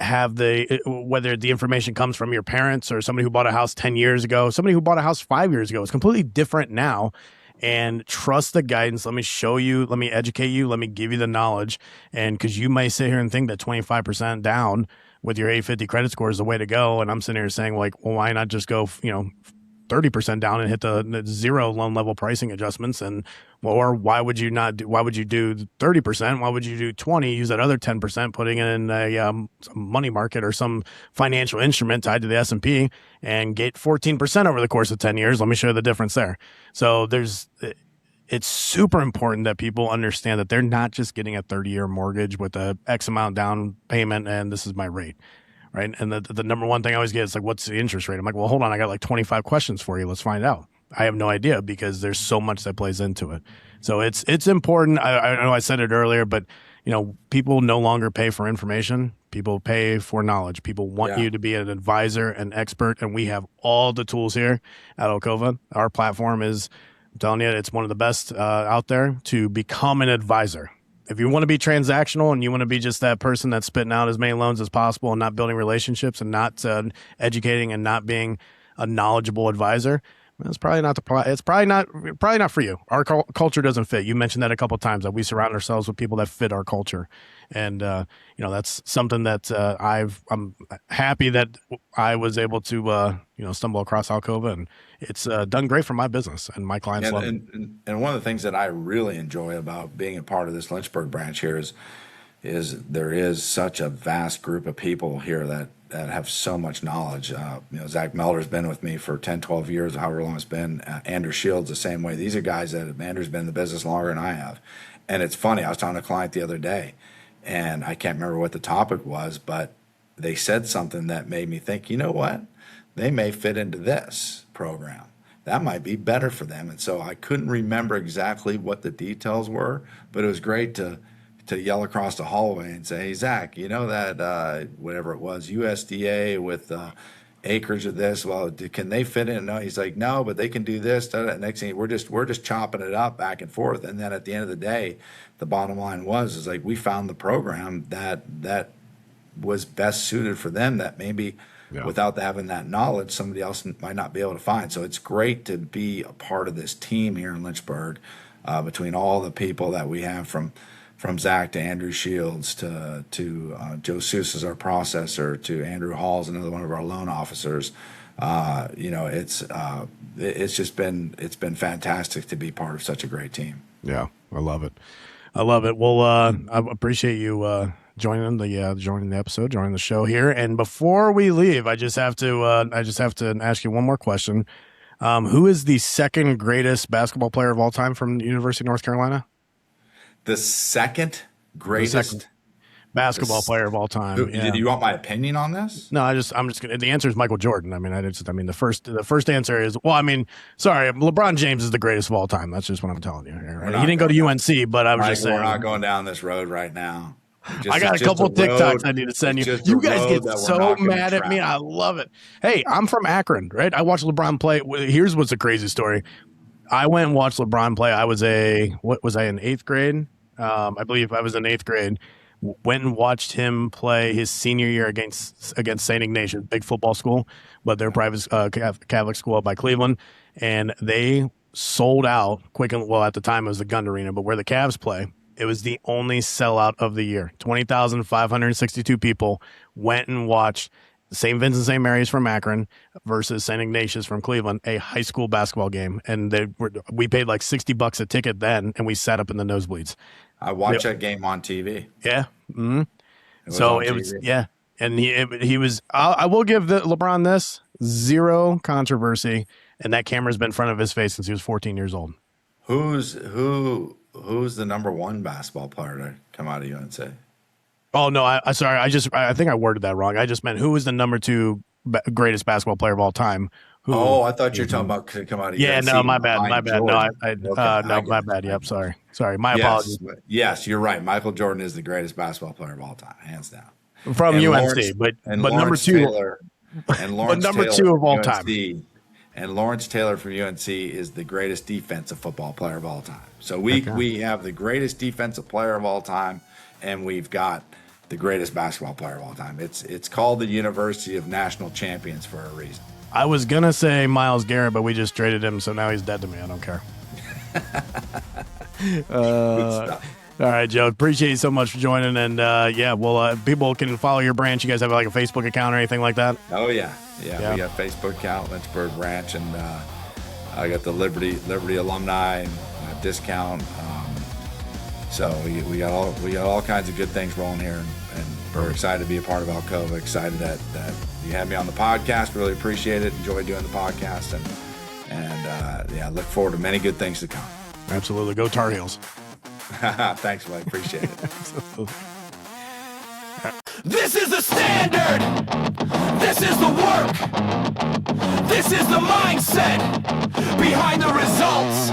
have whether the information comes from your parents or somebody who bought a house 10 years ago, somebody who bought a house 5 years ago. It's completely different now. And trust the guidance. Let me show you, let me educate you, let me give you the knowledge. And because you may sit here and think that 25% down with your 850 credit score is the way to go. And I'm sitting here saying, like, well, why not just go, 30% down and hit the zero loan level pricing adjustments? And or why would you do 30%? Why would you do 20? Use that other 10%, putting it in a some money market or some financial instrument tied to the S&P and get 14% over the course of 10 years. Let me show you the difference there. So it's super important that people understand that they're not just getting a 30-year mortgage with a X amount down payment and this is my rate. Right. And the number one thing I always get is like, what's the interest rate? I'm like, well, hold on. I got like 25 questions for you. Let's find out. I have no idea because there's so much that plays into it. So it's important. I know I said it earlier, but people no longer pay for information. People pay for knowledge. People want you to be an advisor, an expert, and we have all the tools here at ALCOVA. Our platform is, I'm telling you, it's one of the best out there to become an advisor. If you want to be transactional and you want to be just that person that's spitting out as many loans as possible and not building relationships and not educating and not being a knowledgeable advisor, it's probably not for you. Our culture doesn't fit. You mentioned that a couple of times, that we surround ourselves with people that fit our culture, and that's something that I'm happy that I was able to stumble across ALCOVA, and it's done great for my business and my clients love it. And one of the things that I really enjoy about being a part of this Lynchburg branch here is there is such a vast group of people here that have so much knowledge. Zach Melder's been with me for 10, 12 years, however long it's been. Andrew Shields the same way. These are guys that Andrew's been in the business longer than I have. And it's funny, I was talking to a client the other day, and I can't remember what the topic was, but they said something that made me think, you know what? They may fit into this program. That might be better for them. And so I couldn't remember exactly what the details were, but it was great to yell across the hallway and say, hey, Zach, you know that whatever it was, USDA with acreage of this, well, can they fit in? No, he's like, no, but they can do this. Next thing, we're just chopping it up back and forth. And then at the end of the day, the bottom line is like, we found the program that was best suited for them, that maybe without having that knowledge, somebody else might not be able to find. So it's great to be a part of this team here in Lynchburg, between all the people that we have from Zach to Andrew Shields to Joe Seuss, our processor, to Andrew Hall's another one of our loan officers. It's been fantastic to be part of such a great team. Yeah, I love it. Well, I appreciate you joining the episode, joining the show here. And before we leave, I just have to ask you one more question. Who is the second greatest basketball player of all time from the University of North Carolina? The second greatest basketball player of all time. Do you want my opinion on this? No, I'm just gonna, the answer is Michael Jordan. The first answer is, LeBron James is the greatest of all time. That's just what I'm telling you here. Right? He didn't go to UNC, but I was just saying. We're not going down this road right now. I got a couple TikToks I need to send you. You guys get so mad at me. I love it. Hey, I'm from Akron, right? I watched LeBron play. Here's what's a crazy story. I went and watched LeBron play. I was in eighth grade? I believe I was in eighth grade. Went and watched him play his senior year against St. Ignatius, big football school, but they're a private Catholic school up by Cleveland, and they sold out quick. Well, at the time it was the Gund Arena, but where the Cavs play, it was the only sellout of the year. 20,562 people went and watched St. Vincent St. Mary's from Akron versus St. Ignatius from Cleveland, a high school basketball game. And we paid like $60 a ticket then, and we sat up in the nosebleeds. I watched that game on TV. Yeah. Mm-hmm. On it was, TV. yeah. And he was, I will give LeBron this, zero controversy. And that camera's been in front of his face since he was 14 years old. Who's the number one basketball player to come out of UNC? Oh, no, I sorry. I think I worded that wrong. I just meant who is the number 2 greatest basketball player of all time. I thought you were talking about could come out of UNC. No, my bad. Jordan. No, my bad. Yep, sorry. My apologies. Yes, you're right. Michael Jordan is the greatest basketball player of all time, hands down. From UNC, Lawrence, but number 2 Taylor, and Lawrence but number Taylor 2 of all UNC, time. And Lawrence Taylor from UNC is the greatest defensive football player of all time. So we have the greatest defensive player of all time, and we've got the greatest basketball player of all time. It's called the University of National Champions for a reason. I was gonna say Myles Garrett, but we just traded him, so now he's dead to me. I don't care. Good stuff. All right, Joe. Appreciate you so much for joining, and people can follow your branch. You guys have like a Facebook account or anything like that? Oh yeah. We got Facebook account, Lynchburg Branch, and I got the Liberty alumni discount. So we got all kinds of good things rolling here, and we're excited to be a part of ALCOVA. Excited that you had me on the podcast. Really appreciate it. Enjoy doing the podcast, and look forward to many good things to come. Absolutely. Go Tar Heels. Thanks, Mike. Appreciate it. Absolutely. This is the standard. This is the work. This is the mindset behind the results.